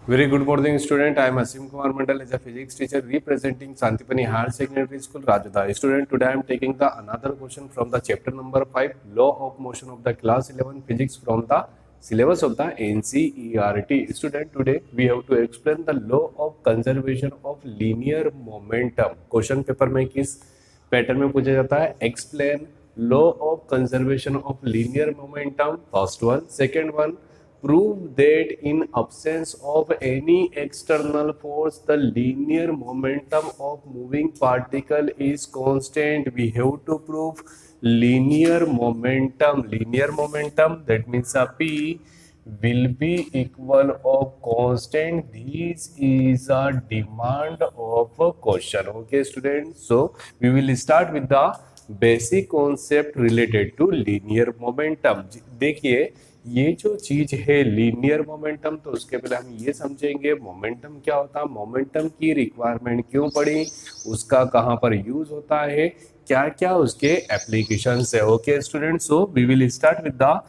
Very good morning, student. I am Asim Kumar Mandal as a physics teacher representing Santipani Higher Secondary School, Rajada. Student, today I am taking the another question from the chapter number 5, Law of Motion of the class 11 Physics from the syllabus of the NCERT. Student, today we have to explain the law of conservation of linear momentum. Question paper में किस pattern में पूछा जाता है? Explain law of conservation of linear momentum. First one. Second one. Prove that in absence of any external force the linear momentum of moving particle is constant. We have to prove linear momentum, that means a p will be equal of constant. This is a demand of a question. Okay students, so we will start with the basic concept related to linear momentum. देखिए ये जो चीज है linear momentum, तो उसके पहले हम ये समझेंगे मोमेंटम क्या होता है, मोमेंटम की रिक्वायरमेंट क्यों पड़ी, उसका कहाँ पर यूज होता है, क्या क्या उसके एप्लीकेशंस है। Okay students, so we will start with the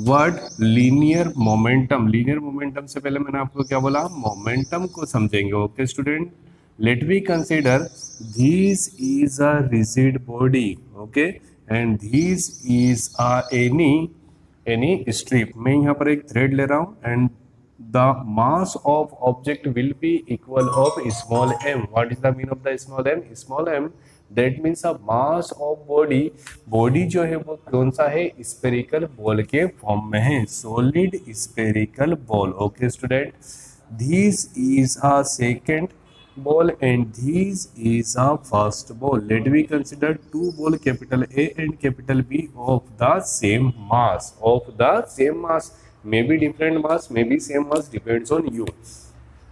word linear momentum. Linear momentum से पहले मैंने आपको क्या बोला, मोमेंटम को समझेंगे। Okay student, let we consider this is a rigid body, okay, and this is a any strip. मैं यहाँ पर एक थ्रेड ले रहा हूँ and the mass of object will be equal of small m. What is the mean of the small M? Small m that means a mass of body. Body जो है वो कौन सा है? स्पेरिकल बॉल के फॉर्म में है, solid spherical ball. Okay student, this is a second ball and this is a first ball. Let me consider two ball, capital A and capital B, of the same mass. Maybe different mass, maybe same mass, depends on you.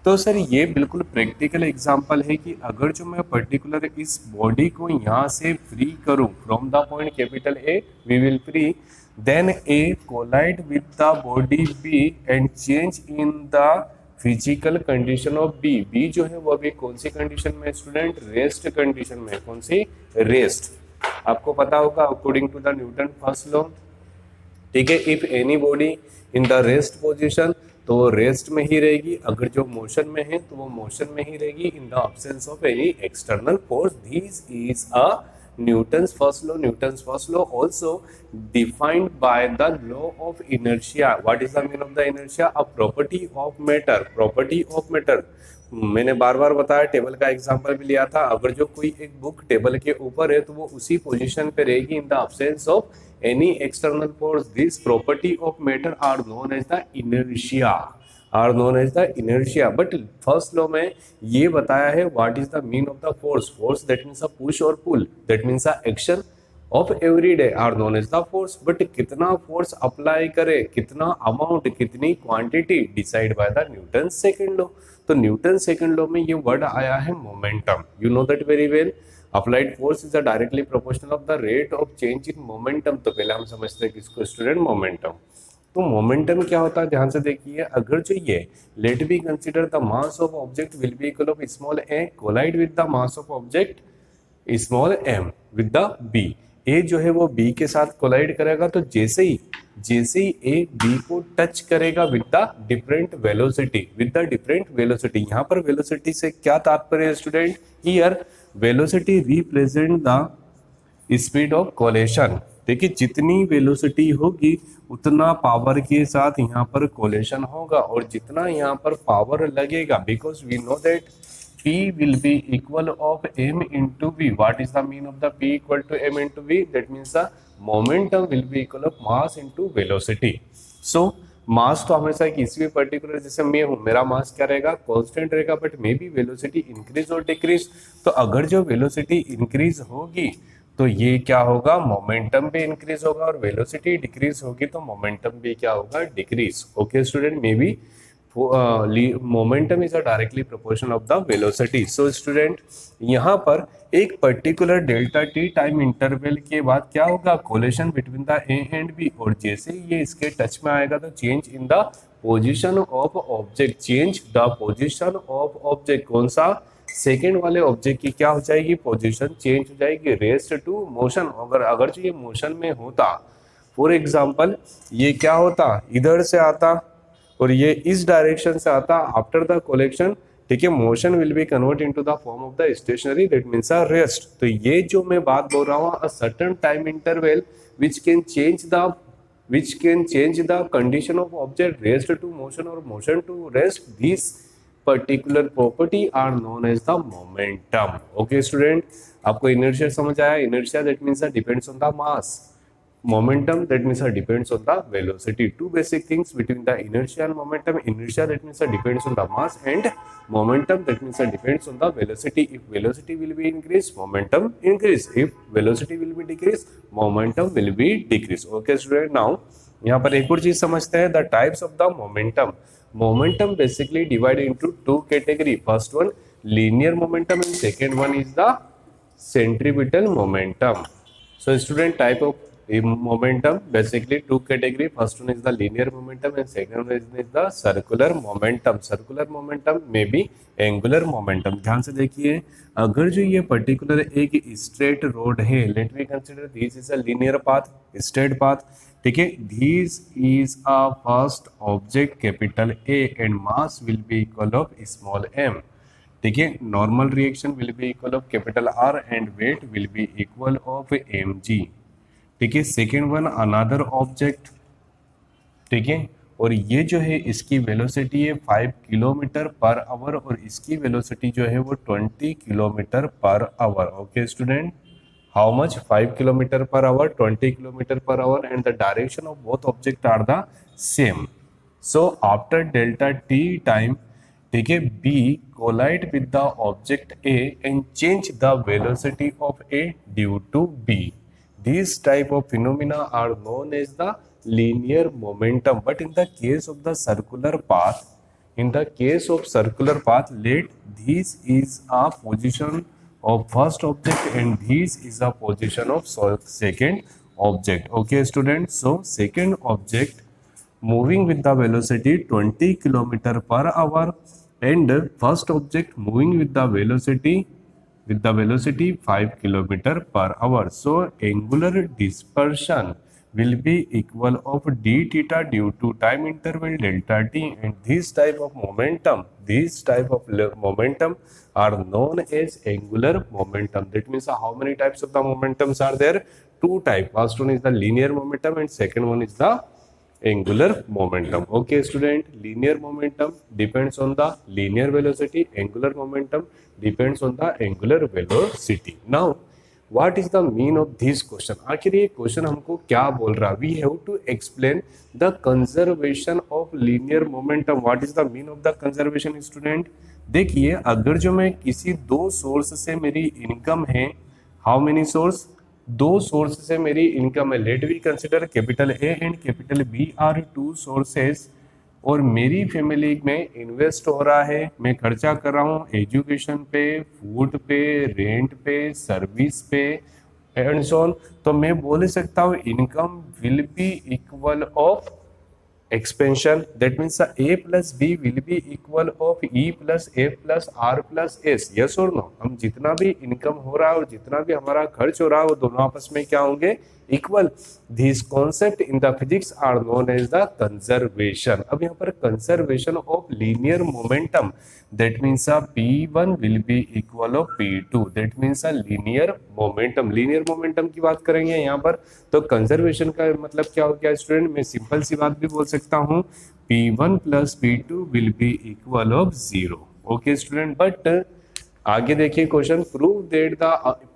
तो sir ये बिल्कुल practical example है कि अगर जो मैं particular इस body को यहाँ से फ्री करूँ from the point capital A, we will free, then A collide with the body B and change in the physical condition of B. B जो है वो अभी कौन सी कंडीशन में स्टूडेंट? रेस्ट कंडीशन में। कौन सी? रेस्ट। आपको पता होगा according to the Newton first law, ठीक है, if any body in the rest position, तो वो रेस्ट में ही रहेगी। अगर जो मोशन में है तो वो मोशन में ही रहेगी in the absence of any external force. This is a Newton's first law. Newton's first law also defined by the law of inertia. What is the meaning of the inertia? A property of matter. Property of matter. मैंने बार बार बताया, table का example भी लिया था। अगर जो कोई एक बुक टेबल के ऊपर है तो वो उसी पोजीशन पे रहेगी in the absence of any external force. This property of matter are known as the inertia, are known as the inertia. But first law में ये बताया है what is the mean of the force. Force that means a push और pull, that means a action of every day are known as the force. But कितना force apply करे, कितना amount, कितनी quantity, decide by the Newton second law. तो Newton second law में ये word आया है momentum. You know that very well. Applied force is directly proportional of the rate of change in momentum. तो पहले हम समझते हैं किसको स्टूडेंट? मोमेंटम। तो मोमेंटम क्या होता है, ध्यान से देखिए। अगर जो ये let be consider the mass of object will be equal of small a collide with the mass of object small m with the b. A जो है वो बी के साथ कोलाइड करेगा, तो जैसे ही ए बी को टच करेगा विद द डिफरेंट वेलोसिटी, यहाँ पर वेलोसिटी से क्या तात्पर्य है student? Here velocity represent the speed of coalition. देखिए जितनी वेलोसिटी होगी उतना पावर के साथ यहाँ पर कोलेशन होगा, और जितना यहाँ पर पावर लगेगा, because we know that P will be equal of m into v. What is the mean of the P equal to m into v? That means the momentum will be equal of mass into velocity. So मास तो हमेशा किसी भी particular, जैसे मैं हूँ, मेरा मास क्या रहेगा? कांस्टेंट रहेगा, but may be velocity increase और डिक्रीज। तो अगर जो वेलोसिटी इंक्रीज होगी तो ये क्या होगा? मोमेंटम भी इंक्रीज होगा, और वेलोसिटी डिक्रीज होगी तो मोमेंटम भी क्या होगा? Decrease. Okay student, may be momentum is a directly proportion of the velocity. So student, यहाँ पर एक particular delta T time interval के बाद क्या होगा? Collision between the A and B, और जैसे ही ये इसके टच में आएगा तो change in the position of object, change the position of object. कौन सा? सेकेंड वाले ऑब्जेक्ट की क्या हो जाएगी? पोजीशन चेंज हो जाएगी, रेस्ट टू मोशन। अगर जो ये मोशन में होता, फॉर एग्जाम्पल ये क्या होता? इधर से आता, और ये इस डायरेक्शन से आता आफ्टर द कोलेक्शन, ठीक है, motion will be convert into the form of the stationary, that means a rest. तो ये जो मैं बात बोल रहा हूँ, a certain time interval which can change the condition of object rest to motion or motion to rest, these particular property are known as the momentum। okay student, आपको inertia समझ आया? inertia that means that depends on the mass, momentum that means that depends on the velocity। two basic things between the inertia and momentum: inertia that means that depends on the mass, and momentum that means that depends on the velocity। if velocity will be increased, momentum increase; if velocity will be decreased, momentum will be decrease। okay student, now यहाँ पर एक और चीज समझते हैं, the types of the momentum। momentum basically divided into two category: first one linear momentum and second one is the centripetal momentum। so student, type of momentum basically two category: first one is the linear momentum and second one is the circular momentum। circular momentum may be angular momentum। ध्यान से देखिए, अगर जो ये particular एक straight road है, let me consider this is a linear path, straight path, ठीक है, this is a first object capital A and mass will be equal of small m, ठीक है, normal reaction will be equal of capital R and weight will be equal of mg, ठीक है। Second one another object, ठीक है, और ये जो है इसकी वेलोसिटी है 5 किलोमीटर पर आवर और इसकी वेलोसिटी जो है वो 20 kilometre per hour. Okay student, how much? 5 kilometre per hour, 20 kilometre per hour, and the direction of both object are the same. So after delta T time, ठीक है, B collide with the object A and change the velocity of A due to B. These type of phenomena are known as the linear momentum। But in the case of the circular path, let this is a position of first object and this is a position of second object। Okay students, so second object moving with the velocity 20 kilometer per hour and first object moving with the velocity 5 kilometer per hour। so angular dispersion will be equal of d theta due to time interval delta t, and this type of momentum are known as angular momentum। that means how many types of the momentums are there? two types, first one is the linear momentum and second one is the angular momentum। okay student, linear momentum depends on the linear velocity, angular momentum depends on the angular velocity। now what is the mean of this question? आखिर ये question हमको क्या बोल रहा है? we have to explain the conservation of linear momentum। what is the mean of the conservation student? देखिए, अगर जो मैं किसी दो सोर्स से मेरी इनकम है, हाउ मेनी सोर्स? दो सोर्स से मेरी इनकम है, let we consider capital A and capital B are two sources, और मेरी फैमिली में इन्वेस्ट हो रहा है, मैं खर्चा कर रहा हूँ एजुकेशन पे, फूड पे, रेंट पे, सर्विस पे एंड सो ऑन। तो मैं बोल सकता हूँ income will be equal of expansion। that means a plus b will be equal of e plus f plus r plus s। yes or no? हम जितना भी इनकम हो रहा है और जितना भी हमारा खर्च हो रहा है वो दोनों आपस में क्या होंगे? Equal. This concept in the physics are known as the conservation. अब यहाँ पर conservation of linear momentum, that means p1 will be equal of p2, that means linear momentum. Linear momentum की बात करेंगे यहाँ पर, तो कंजर्वेशन का मतलब क्या हो गया स्टूडेंट? मैं सिंपल सी बात भी बोल सकता हूँ, p1 plus p2 will be equal of 0। Okay student, but आगे देखिए question,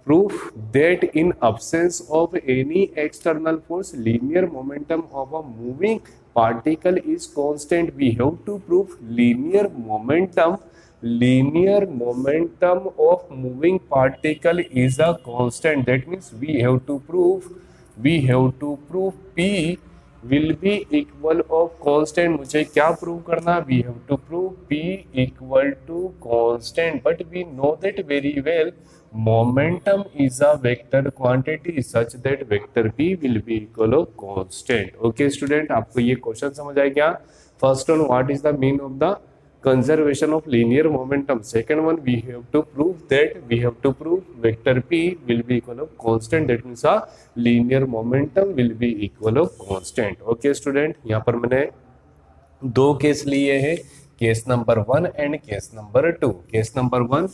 proof that in absence of any external force linear momentum of a moving particle is constant। we have to prove linear momentum of moving particle is a constant। that means we have to prove p will be equal of constant। मुझे क्या prove करना? we have to prove p equal to constant, but we know that very well momentum is a vector quantity such that vector p will be equal of constant। okay student, आपको ये question समझ आया क्या? First one, what is the mean of the conservation of linear momentum? second one, we have to prove vector p will be equal of constant। that means a linear momentum will be equal of constant। okay student, यहाँ पर मैंने दो case लिए हैं, case number 1 and case number 2। Case number 1,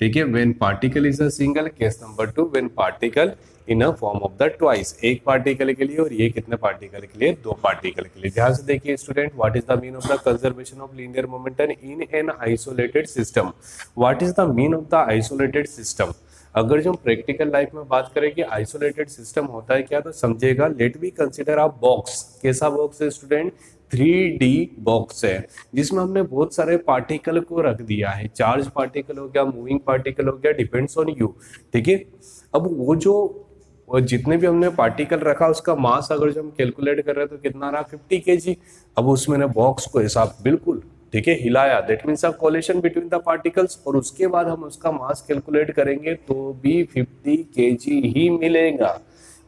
ठीक है, when particle is a single. Case number 2, when particle in a form of the twice, एक particle के लिए, और ये कितने पार्टिकल के लिए, दो पार्टिकल के लिए। ध्यान से देखिए student, what is the mean of the conservation of linear momentum in an isolated system. What is the mean of the isolated system. अगर जो प्रैक्टिकल लाइफ में बात करें कि आइसोलेटेड सिस्टम होता है क्या, तो समझेगा, let we consider a box. कैसा बॉक्स है स्टूडेंट, 3D बॉक्स है, जिसमें हमने बहुत सारे पार्टिकल को रख दिया है। चार्ज पार्टिकल हो गया, मूविंग पार्टिकल हो गया, डिपेंड्स ऑन यू, ठीक है। अब वो जो जितने भी हमने पार्टिकल रखा, उसका मास अगर जो हम कैलकुलेट कर रहे हैं तो कितना रहा, 50 kg। अब उसमें ने बॉक्स को ऐसा बिल्कुल, ठीक है, हिलाया, that means a collision between the particles, और उसके बाद हम उसका मास कैलकुलेट करेंगे तो भी 50 kg ही मिलेगा।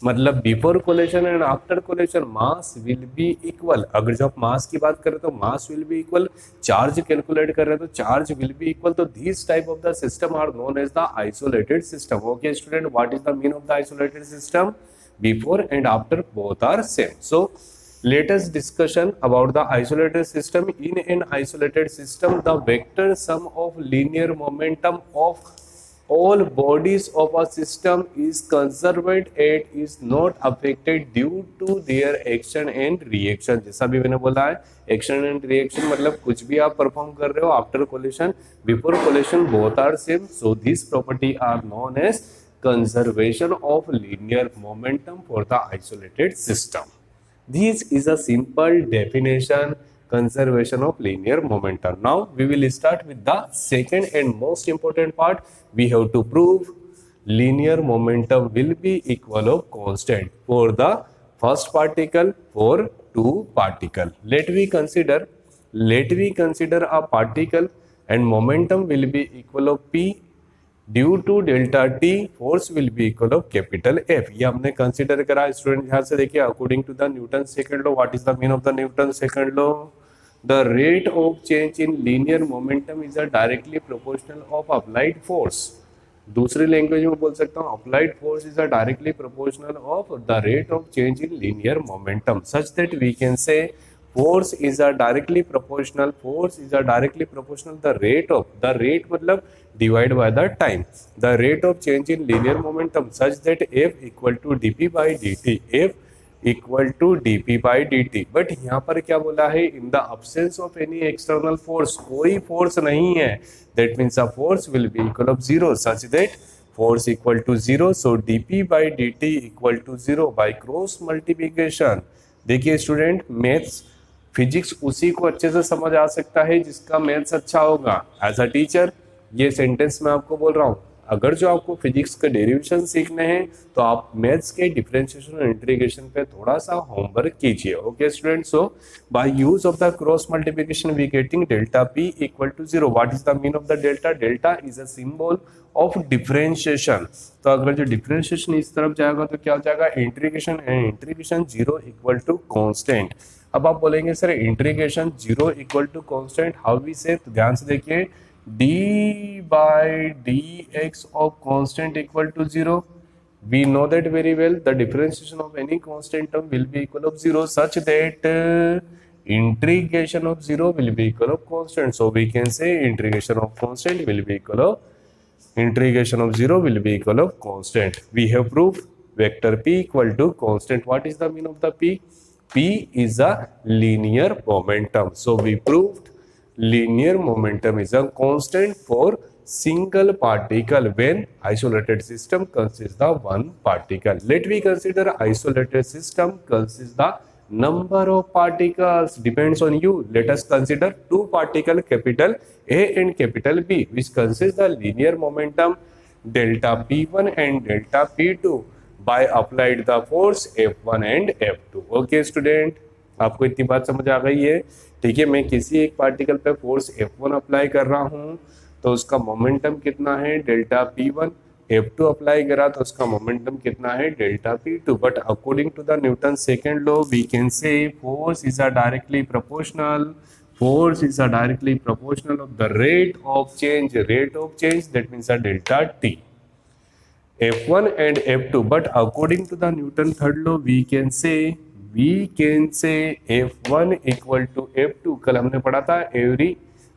मतलब before collision and after collision mass will be equal. अगर जब मास की बात करें तो mass will be equal, charge calculate कर रहे हैं तो चार्ज विल बी इक्वल। तो this type of the system are known as the isolated system. Okay student, what is the mean of the isolated system, before and after both are same. So let us discussion about the isolated system. In an isolated system, the vector sum of linear momentum of all bodies of a system is conserved and is not affected due to their action and reaction। जैसा भी मैंने बोला है, action and reaction मतलब कुछ भी आप perform कर रहे हो, after collision, before collision, both are same। So these property are known as conservation of linear momentum for the isolated system। This is a simple definition, conservation of linear momentum। Now we will start with the second and most important part. We have to prove linear momentum will be equal of constant for the first particle, for two particle। Let we consider a particle and momentum will be equal of p due to delta T, force will be equal of capital F. ये हमने consider करा। Student ध्यान से देखिए, according to the Newton second law, what is the mean of the Newton second law, the rate of change in linear momentum is a directly proportional of applied force. दूसरी language में बोल सकता हूँ, applied force is a directly proportional of the rate of change in linear momentum, such that we can say force is a directly proportional the rate of, the rate मतलब divide by the time, the rate of change in linear momentum such that f equal to dp by dt, f equal to dp by dt। But यहाँ पर क्या बोला है, in the absence of any external force, कोई force नहीं है, that means a force will be equal of 0 such that force equal to 0, so dp by dt equal to 0 by cross multiplication। देखिए student, maths physics उसी को अच्छे से समझ आ सकता है जिसका मैथ्स अच्छा होगा। एज अ टीचर ये सेंटेंस मैं आपको बोल रहा हूँ, अगर जो आपको फिजिक्स के डेरिवेशन सीखने हैं तो आप मैथ्स के डिफरेंशिएशन और इंटीग्रेशन पे थोड़ा सा होमवर्क कीजिए। Okay student, so by use of the cross multiplication we getting delta P equal to 0। What is the mean of the delta, delta is a symbol of differentiation. तो अगर जो differentiation इस तरफ जाएगा तो क्या हो जाएगा, integration, and integration 0 equal to constant. अब आप बोलेंगे sir integration 0 equal to constant how we say, तो ध्यान से देखिए, d by dx of constant equal to 0, we know that very well, the differentiation of any constant term will be equal of 0 such that integration of 0 will be equal of constant, so we can say integration of constant will be equal of, integration of 0 will be equal of constant। We have proved vector p equal to constant। What is the mean of the p, p is a linear momentum, so we proved linear momentum is a constant for single particle when isolated system consists the one particle। Let me consider isolated system consists the number of particles depends on you। Let us consider two particle, capital A and capital B, which consists the linear momentum delta p1 and delta p2 by applied the force f1 and f2। Okay student, आपको इतनी बात समझ आ गई है, ठीक है। मैं किसी एक पार्टिकल पे फोर्स F1 अप्लाई कर रहा हूँ तो उसका मोमेंटम कितना है, डेल्टा P1। F2 अप्लाई करा तो उसका मोमेंटम कितना है, delta P2। But according to the Newton second law we can say force is a directly proportional, force is a directly proportional of the rate of change that means a delta T, F1 and F2। but according to the Newton third law we can say we can say F1 equal to F2। कल हमने पढ़ा था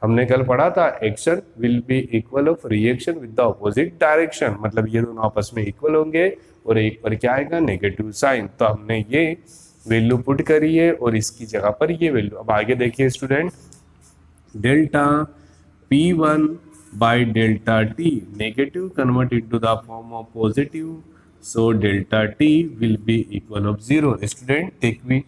हमने कल पढ़ा था action will be equal of reaction with the opposite direction, मतलब ये दोनों आपस में इक्वल होंगे और एक पर क्या आएगा नेगेटिव साइन। तो हमने ये वैल्यू पुट करी है और इसकी जगह पर ये वैल्यू। अब आगे देखिए student, delta P1 by delta T, negative convert into the form of positive, so delta T will be equal of 0। Student take भी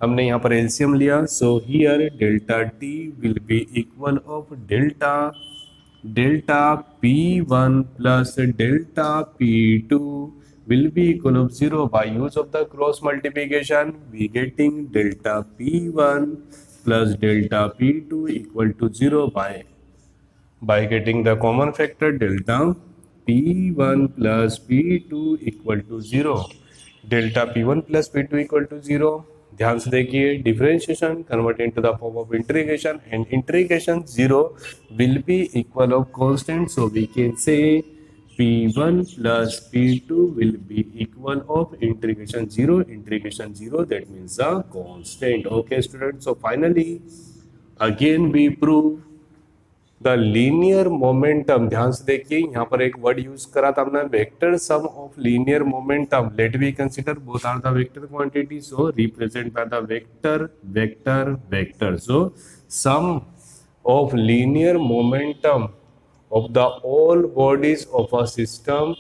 हमने यहाँ पर एलसीएम लिया, so here delta T will be equal of delta P1 plus delta P2 will be equal of 0। by use of the cross multiplication we getting delta P1 plus delta P2 equal to 0 by getting the common factor delta P1 plus P2 equal to 0। delta P1 plus P2 equal to 0। ध्यान से देखिए, differentiation convert into the form of integration and integration 0 will be equal of constant, so we can say P1 plus P2 will be equal of integration 0, that means a constant। okay students, so finally again we prove the linear momentum. ध्यान से देखिए, यहाँ पर एक word use करा था हमने, vector sum of linear momentum. Let we consider both are the vector quantity, so represent by the vector vector vector. So sum of linear momentum of the all bodies of a system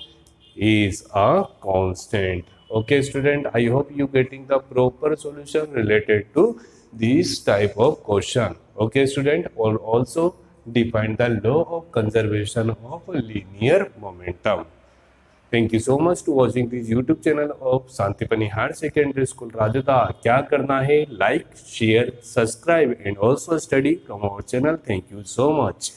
is a constant। okay student, I hope you getting the proper solution related to this type of question। okay student, or also define the law of conservation of linear momentum। thank you so much to watching this YouTube channel of Santipani Higher Secondary School Rajata। क्या करना है, like, share, subscribe and also study from our channel। thank you so much।